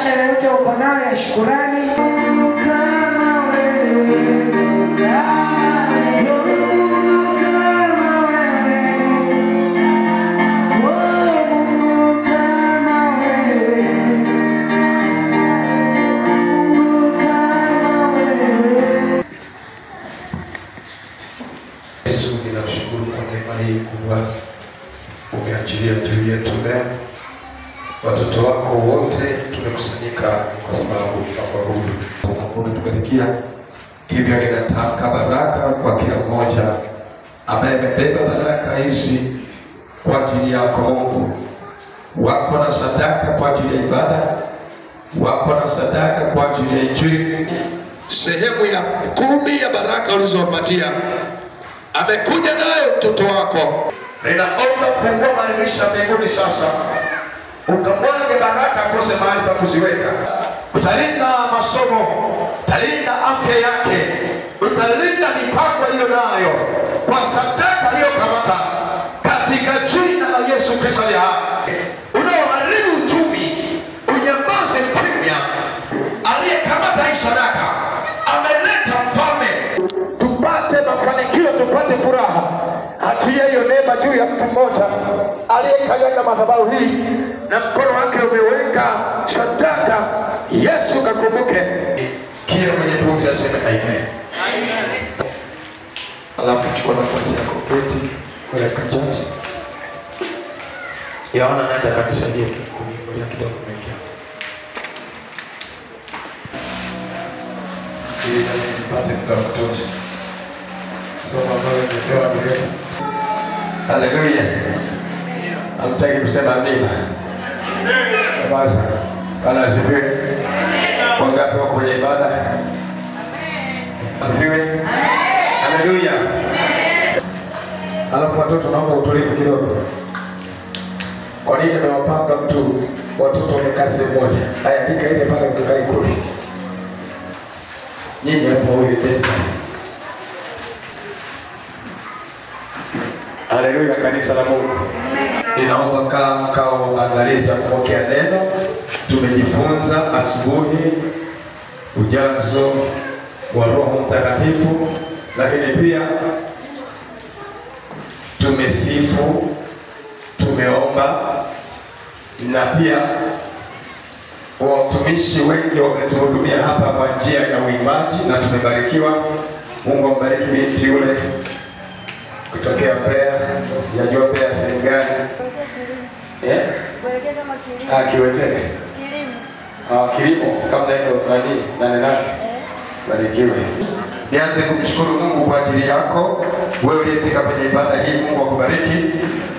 bahasha yoyote uko nayo ya shukrani. Ninashukuru kwa neema hii kubwa umeachilia juu yetu leo. Watoto wako wote tumekusanyika kwa sababu tunakuabudu. Mungu tukarikia. Hivyo ninatamka baraka kwa kila mmoja ambaye amebeba baraka hizi kwa ajili yako Mungu. Wako na sadaka kwa ajili ya ibada, wako na sadaka kwa ajili ya injili. Sehemu ya 10 ya baraka ulizowapatia amekuja nayo mtoto wako. Ninaomba fungua madirisha mbinguni sasa, ukamwage baraka kose mahali pa kuziweka. Utalinda masomo, utalinda afya yake, utalinda mipango aliyo nayo kwa sadaka aliyokamata katika jina la Yesu Kristo aliye hai. Unaoharibu uchumi unyamaze kimya. Aliyekamata hii sadaka ameleta mfalme, tupate mafanikio, tupate furaha. Achia hiyo neema juu ya mtu mmoja aliyekanyaga madhabahu hii na mkono wake umeweka sadaka. Yesu kakumbuke. Kila mwenye pumzi aseme amen. Alafu chukua nafasi yako keti kwa dakika chache. Yaona nenda kabisa ndiye kuniangalia kidogo mengi. Ili nipate muda wa kutosha. Soma ambayo nimepewa mrefu. Haleluya. Amtaki kusema amina. Basi Bwana asifiwe. Wangapi wako kwenye ibada? Asifiwe. Haleluya. Alafu watoto naomba utulivu kidogo. Kwa nini nimewapanga mtu watoto wamekaa sehemu moja? Haya, kika ile pale mkae kule. Nyinyi hapo wawili tena. Haleluya, kanisa la Mungu. Ninaomba kama maandalizi ya kupokea neno. Tumejifunza asubuhi ujazo wa Roho Mtakatifu, lakini pia tumesifu, tumeomba, na pia watumishi wengi wametuhudumia hapa kwa njia ya uimbaji na tumebarikiwa. Mungu ambariki binti yule kutokea Mbeya. Sasa sijajua Mbeya sehemu gani. Kiwetele. Kilimo kama ndio nani. Barikiwe. Nianze kumshukuru Mungu kwa ajili yako wewe uliyefika kwenye ibada hii. Mungu akubariki.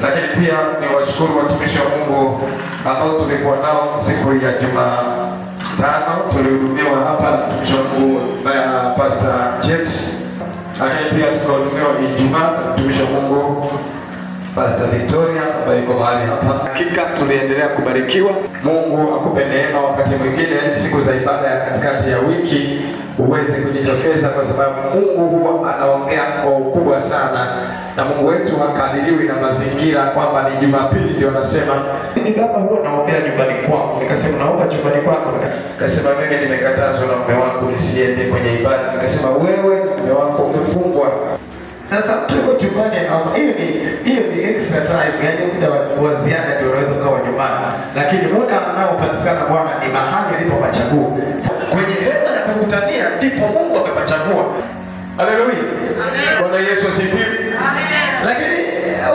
Lakini pia niwashukuru watumishi wa Mungu ambao tulikuwa nao siku ya Jumatano. Tulihudumiwa hapa na mtumishi wa Mungu na Pastor James. Lakini pia tukahudumiwa Ijumaa na mtumishi wa Mungu Pastor Victoria ambaye yuko mahali hapa. Hakika tuliendelea kubarikiwa. Mungu akupe neema wakati mwingine siku za ibada ya katikati ya wiki uweze kujitokeza, kwa sababu Mungu huwa anaongea kwa ukubwa sana, na Mungu wetu hakadiriwi na mazingira kwamba ni Jumapili ndio anasema ni baba huwa naongea nyumbani kwako. Nikasema naomba nyumbani kwako. Nikasema mimi nimekatazwa na mume wangu nisiende kwenye ibada. Nikasema wewe mume wako umefungwa. Sasa tuko chumbani au hiyo ni extra time, yaani muda wa ziada ndio unaweza kuwa nyumbani, lakini muda unaopatikana Bwana ni mahali alipopachagua. Kwenye hema ya kukutania ndipo Mungu amepachagua. Haleluya. Amen. Bwana Yesu asifiwe. Amen. Lakini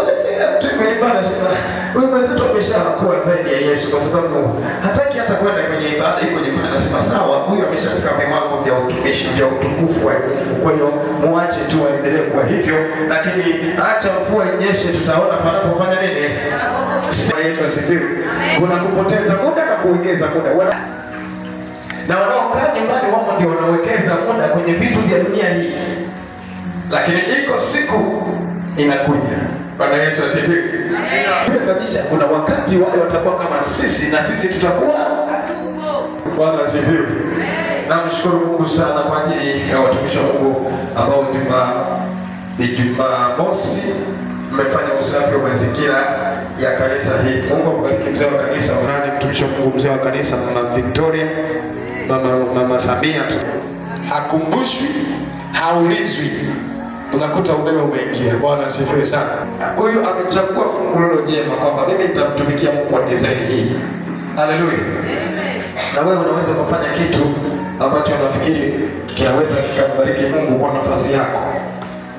unasikia mtu kwenye ibada sema wewe mwenzetu ameshakuwa zaidi ya Yesu, kwa sababu hataki hata kwenda kwenye ibada. Iko nyumbani anasema sawa, huyu ameshafika viwango vya utumishi vya utukufu wa Mungu, kwa hiyo muache tu aendelee kwa hivyo, lakini acha mvua inyeshe, tutaona panapofanya nini. Bwana Yesu asifiwe. Kuna kupoteza muda na kuongeza muda. Na wanaokaa nyumbani wao ndio wanawekeza muda kwenye vitu vya dunia hii, lakini iko siku inakuja. Bwana Yesu asifiwe. Amen. Kabisa kuna wakati wale watakuwa kama sisi na sisi tutakuwa hatupo. Bwana asifiwe. Namshukuru Mungu sana kwa ajili ya watumishi wa Mungu ambao Jumamosi mmefanya usafi wa mazingira ya kanisa hili. Mungu akubariki mzee wa kanisa. Mradi mtumishi wa Mungu mzee wa kanisa Mama Victoria, Mama Samia tu. Hakumbushwi, haulizwi. Unakuta umeme umeingia. Bwana asifiwe sana. Huyu amechagua fungu lolo jema kwamba mimi nitamtumikia Mungu kwa design hii. Haleluya. Na wewe unaweza kufanya kitu ambacho unafikiri kinaweza kikambariki Mungu kwa nafasi yako.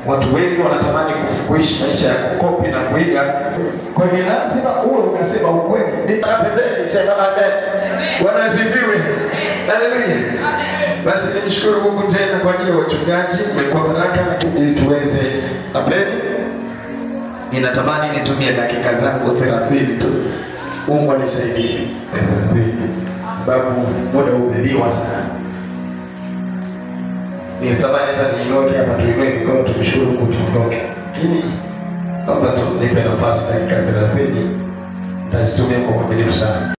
Watu wengi wanatamani kuishi maisha ya kukopi na kuiga. Kwa hiyo lazima uwe unasema ukweli. Nikapendeni sema amen. Bwana asifiwe. Haleluya. Basi nimshukuru Mungu tena kwa ajili ya wachungaji, mmekuwa baraka ili tuweze apeni. Ninatamani nitumie dakika zangu 30 tu. Mungu anisaidie. 30. Sababu muda umeliwa sana. Ninatamani hata niinuke hapa tuinue mikono tumshukuru Mungu tuondoke. Lakini naomba tu nipe nafasi dakika 30. Nitazitumia kwa uaminifu sana.